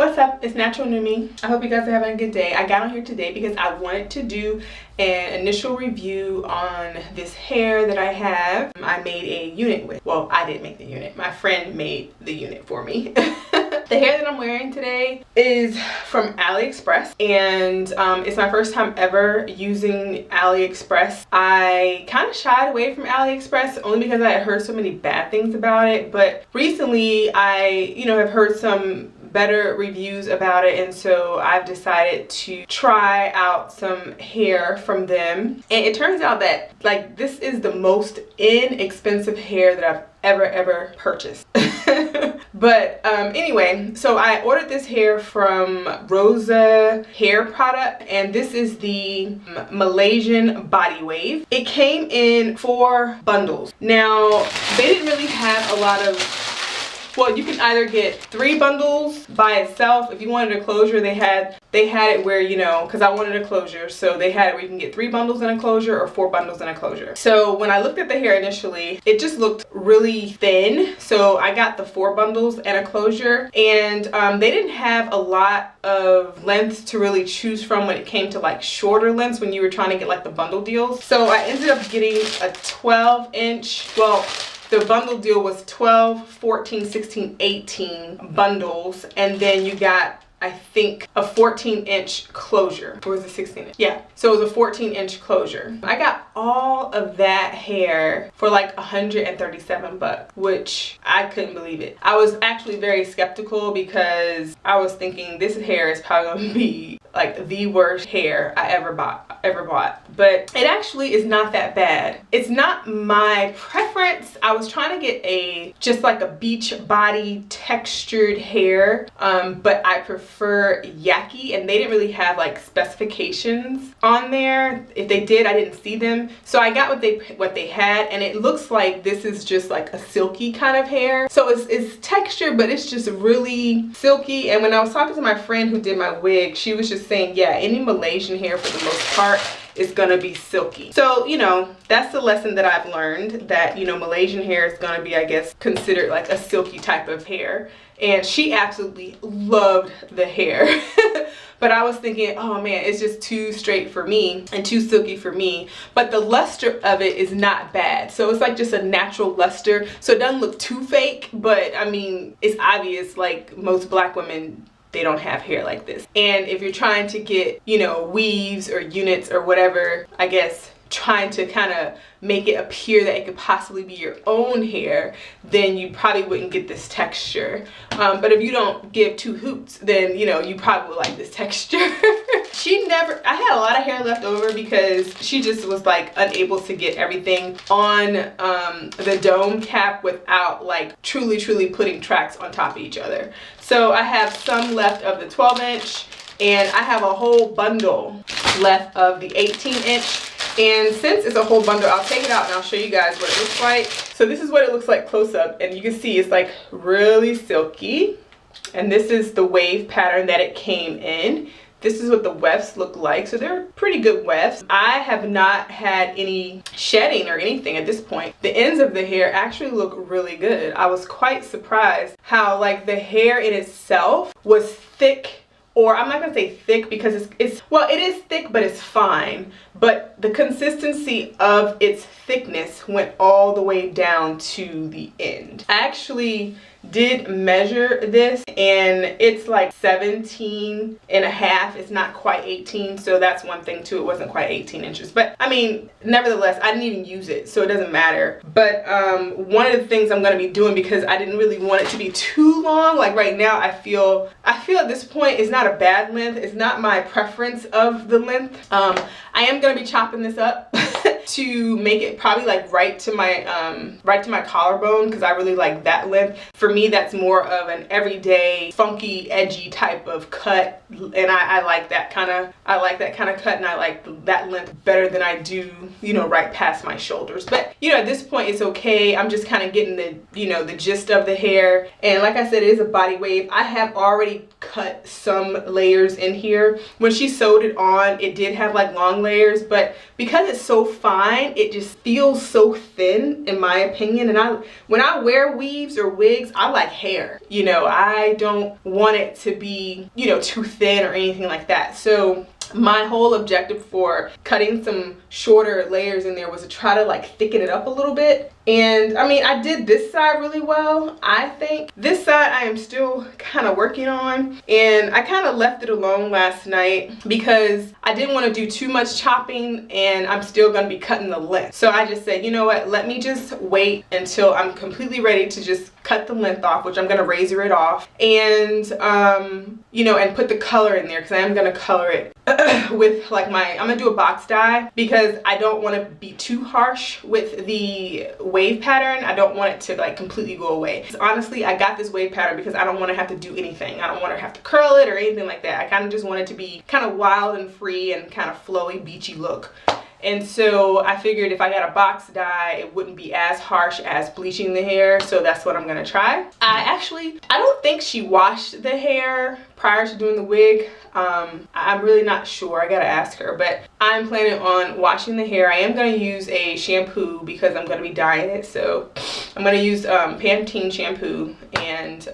What's up? It's Natural New Me. I hope you guys are having a good day. I got on here today because I wanted to do an initial review on this hair that I have. I made a unit with. Well, I didn't make the unit. My friend made the unit for me. The hair that I'm wearing today is from AliExpress, and it's my first time ever using AliExpress. I kind of shied away from AliExpress only because I had heard so many bad things about it, but recently I, have heard some better reviews about it, and so I've decided to try out some hair from them. And it turns out that this is the most inexpensive hair that I've ever purchased. But anyway, so I ordered this hair from Rosa hair product, and this is the Malaysian Bodywave. It came in 4 bundles. Now they didn't really have a lot of, well, you can either get 3 bundles by itself. If you wanted a closure, they had it where, because I wanted a closure, so they had it where you can get 3 bundles in a closure or 4 bundles in a closure. So when I looked at the hair initially, it just looked really thin, so I got the 4 bundles and a closure, and they didn't have a lot of lengths to really choose from when it came to shorter lengths when you were trying to get the bundle deals. So I ended up getting a 12-inch, well, the bundle deal was 12, 14, 16, 18 bundles, and then you got, I think, a 14-inch closure. Or was it 16? Yeah, so it was a 14-inch closure. I got all of that hair for $137, which I couldn't believe it. I was actually very skeptical because I was thinking this hair is probably gonna be the worst hair I ever bought. But it actually is not that bad. It's not my preference. I was trying to get just a beach body textured hair, but I prefer yaki, and they didn't really have specifications on there. If they did, I didn't see them. So I got what they had, and it looks like this is just a silky kind of hair. So it's textured, but it's just really silky. And when I was talking to my friend who did my wig, she was just saying, yeah, any Malaysian hair for the most part is gonna be silky. So, that's the lesson that I've learned, that, Malaysian hair is gonna be, I guess, considered a silky type of hair. And she absolutely loved the hair. But I was thinking, oh man, it's just too straight for me and too silky for me. But the luster of it is not bad. So it's just a natural luster. So it doesn't look too fake, but I mean, it's obvious most black women, they don't have hair like this. And if you're trying to get, weaves or units or whatever, I guess, trying to kind of make it appear that it could possibly be your own hair, then you probably wouldn't get this texture. But if you don't give 2 hoots, then you probably would like this texture. I had a lot of hair left over because she just was unable to get everything on the dome cap without truly putting tracks on top of each other. So I have some left of the 12-inch, and I have a whole bundle left of the 18-inch. And since it's a whole bundle, I'll take it out and I'll show you guys what it looks like. So this is what it looks like close up, and you can see it's really silky. And this is the wave pattern that it came in. This is what the wefts look like. So they're pretty good wefts. I have not had any shedding or anything at this point. The ends of the hair actually look really good. I was quite surprised how the hair in itself was thick. Or I'm not gonna say thick because well, it is thick, but it's fine. But the consistency of its thickness went all the way down to the end. I actually did measure this, and it's 17 and a half. It's not quite 18, so that's one thing too. It wasn't quite 18 inches, but I mean, nevertheless, I didn't even use it, so it doesn't matter. But one of the things I'm going to be doing, because I didn't really want it to be too long, right now I feel at this point it's not a bad length. It's not my preference of the length. I am going to be chopping this up to make it probably right to my collarbone, because I really like that length. For me, that's more of an everyday funky edgy type of cut, and I like that kind of cut, and I like that length better than I do right past my shoulders. But at this point it's okay. I'm just kind of getting the gist of the hair. And like I said, it is a body wave. I have already cut some layers in here. When she sewed it on, it did have long layers, but because it's so fine, fine. It just feels so thin in my opinion. And when I wear weaves or wigs, I like hair. You know, I don't want it to be, you know, too thin or anything like that. So my whole objective for cutting some shorter layers in there was to try to like thicken it up a little bit. And I mean, I did this side really well, I think. This side I am still kind of working on, and I kind of left it alone last night because I didn't want to do too much chopping, and I'm still going to be cutting the length. So I just said, you know what, let me just wait until I'm completely ready to just cut the length off, which I'm going to razor it off, and you know, and put the color in there, because I am going to color it with like I'm going to do a box dye, because I don't want to be too harsh with the wave pattern. I don't want it to like completely go away. So honestly, I got this wave pattern because I don't want to have to do anything. I don't want to have to curl it or anything like that. I kind of just want it to be kind of wild and free and kind of flowy, beachy look. And so I figured if I got a box dye, it wouldn't be as harsh as bleaching the hair. So that's what I'm gonna try. I don't think she washed the hair prior to doing the wig. I'm really not sure. I gotta ask her, but I'm planning on washing the hair. I am gonna use a shampoo because I'm gonna be dyeing it. So I'm gonna use Pantene shampoo and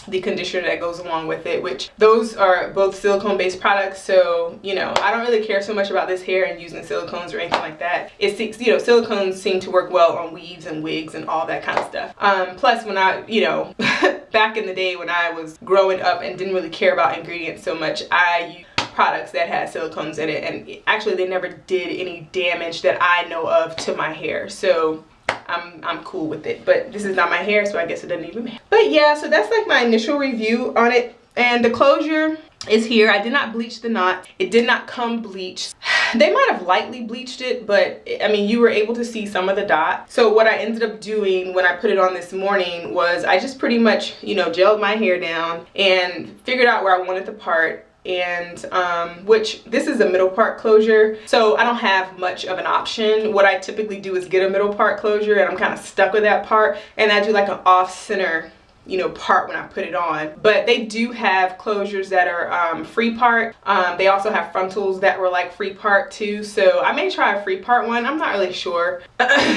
the conditioner that goes along with it, which those are both silicone based products. So, you know, I don't really care so much about this hair and using silicones or anything like that. It's, you know, silicones seem to work well on weaves and wigs and all that kind of stuff. Plus when I, you know, back in the day when I was growing up and didn't really care about ingredients so much, I used products that had silicones in it, and actually they never did any damage that I know of to my hair. So I'm cool with it, but this is not my hair, so I guess it doesn't even matter. But yeah, so that's like my initial review on it, and the closure is here. I did not bleach the knot. It did not come bleached. They might have lightly bleached it, but I mean, you were able to see some of the dot. So what I ended up doing when I put it on this morning was I just pretty much, you know, gelled my hair down and figured out where I wanted the part. And which this is a middle part closure, so I don't have much of an option. What I typically do is get a middle part closure, and I'm kind of stuck with that part, and I do like an off center, you know, part when I put it on. But they do have closures that are free part. They also have frontals that were like free part too, so I may try a free part one. I'm not really sure.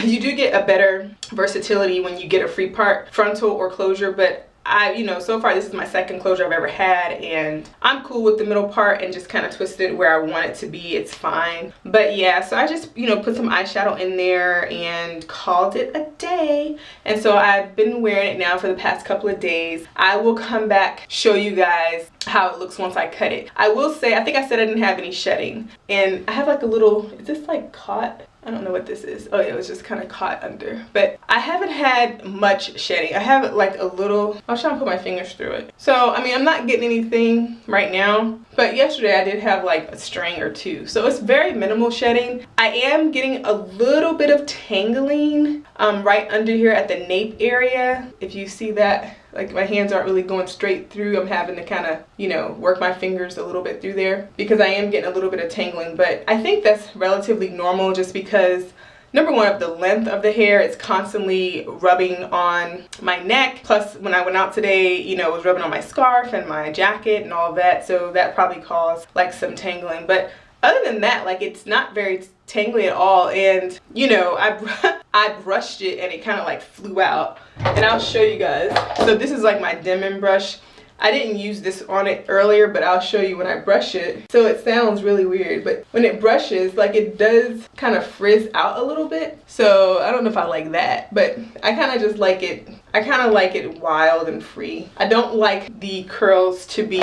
You do get a better versatility when you get a free part frontal or closure, but you know, so far this is my second closure I've ever had, and I'm cool with the middle part and just kind of twisted it where I want it to be. It's fine. But yeah, so I just, you know, put some eyeshadow in there and called it a day. And so I've been wearing it now for the past couple of days. I will come back, show you guys how it looks once I cut it. I will say, I think I said I didn't have any shedding, and I have like a little, is this like caught? I don't know what this is. Oh yeah, it was just kind of caught under. But I haven't had much shedding. I have like a little, I was trying to put my fingers through it. So, I mean, I'm not getting anything right now. But yesterday I did have like a string or two. So it's very minimal shedding. I am getting a little bit of tangling right under here at the nape area. If you see that, like my hands aren't really going straight through. I'm having to kind of, you know, work my fingers a little bit through there because I am getting a little bit of tangling. But I think that's relatively normal just because, number one, of the length of the hair, it's constantly rubbing on my neck. Plus, when I went out today, you know, it was rubbing on my scarf and my jacket and all of that. So that probably caused like some tangling. But other than that, like, it's not very tangly at all. And, you know, I brushed it and it kind of like flew out. And I'll show you guys. So this is like my Denman brush. I didn't use this on it earlier, but I'll show you when I brush it. So it sounds really weird, but when it brushes, like, it does kind of frizz out a little bit. So I don't know if I like that, but I kind of just like it. I kind of like it wild and free. I don't like the curls to be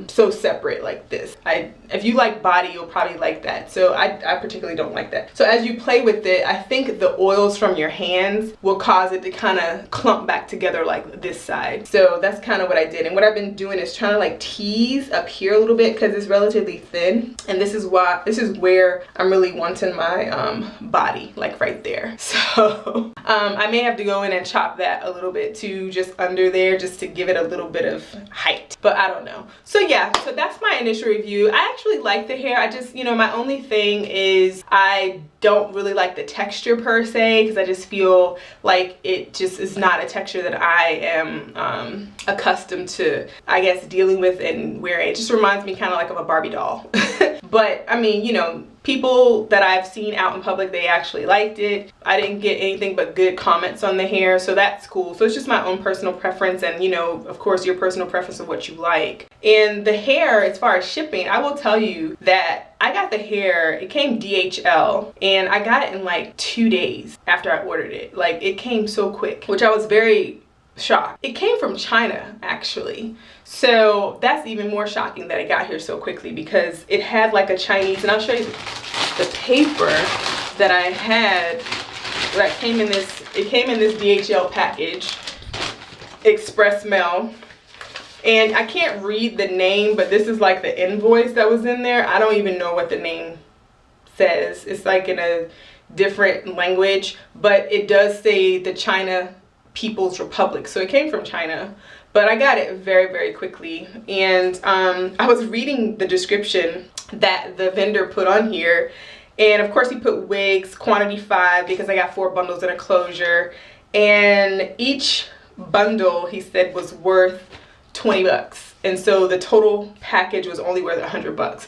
so separate like this. If you like body, you'll probably like that. So I particularly don't like that. So as you play with it, I think the oils from your hands will cause it to kind of clump back together like this side. So that's kind of what I did. And what I've been doing is trying to like tease up here a little bit because it's relatively thin. And this is where I'm really wanting my body, like right there. So I may have to go in and chop that a little bit too, just under there, just to give it a little bit of height. But I don't know. So yeah, so that's my initial review. I actually like the hair. I just, you know, my only thing is I don't really like the texture per se, because I just feel like it just is not a texture that I am accustomed to, I guess, dealing with and wearing. It just reminds me kind of like of a Barbie doll. But I mean, you know, people that I've seen out in public, they actually liked it. I didn't get anything but good comments on the hair, so that's cool. So it's just my own personal preference, and you know, of course, your personal preference of what you like. And the hair, as far as shipping, I will tell you that I got the hair, it came DHL, and I got it in like 2 days after I ordered it. Like, it came so quick, which I was very shocked. It came from China, actually. So that's even more shocking that it got here so quickly, because it had like a Chinese, and I'll show you the paper that I had that came in this, it came in this DHL package, express mail. And I can't read the name, but this is like the invoice that was in there. I don't even know what the name says. It's like in a different language, but it does say the China People's Republic. So it came from China, but I got it very, very quickly. And I was reading the description that the vendor put on here. And of course he put wigs, quantity 5, because I got 4 bundles in a closure. And each bundle, he said, was worth 20 bucks. And so the total package was only worth 100 bucks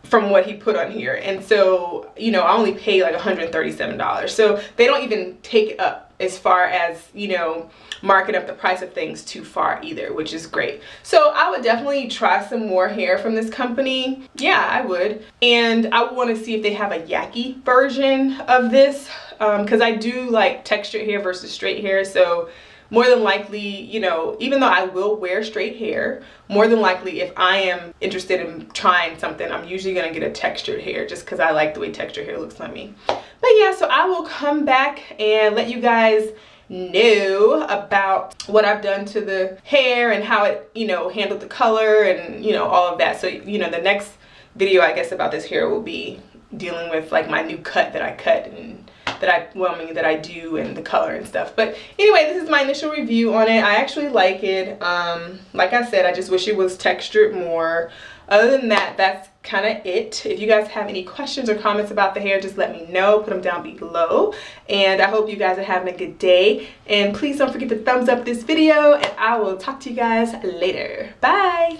from what he put on here. And so, you know, I only paid like $137. So they don't even take it up as far as, you know, marking up the price of things too far either, which is great. So I would definitely try some more hair from this company. Yeah, I would. And I would want to see if they have a yaki version of this, because I do like textured hair versus straight hair. So more than likely, you know, even though I will wear straight hair, more than likely if I am interested in trying something, I'm usually gonna get a textured hair just because I like the way textured hair looks on me. But yeah, so I will come back and let you guys know about what I've done to the hair and how it, you know, handled the color and, you know, all of that. So, you know, the next video, I guess, about this hair will be dealing with like my new cut that I cut and that I do, and the color and stuff. But anyway, this is my initial review on it. I actually like it. Like I said, I just wish it was textured more. Other than that, that's kind of it. If you guys have any questions or comments about the hair, just let me know. Put them down below. And I hope you guys are having a good day. And please don't forget to thumbs up this video, and I will talk to you guys later. Bye.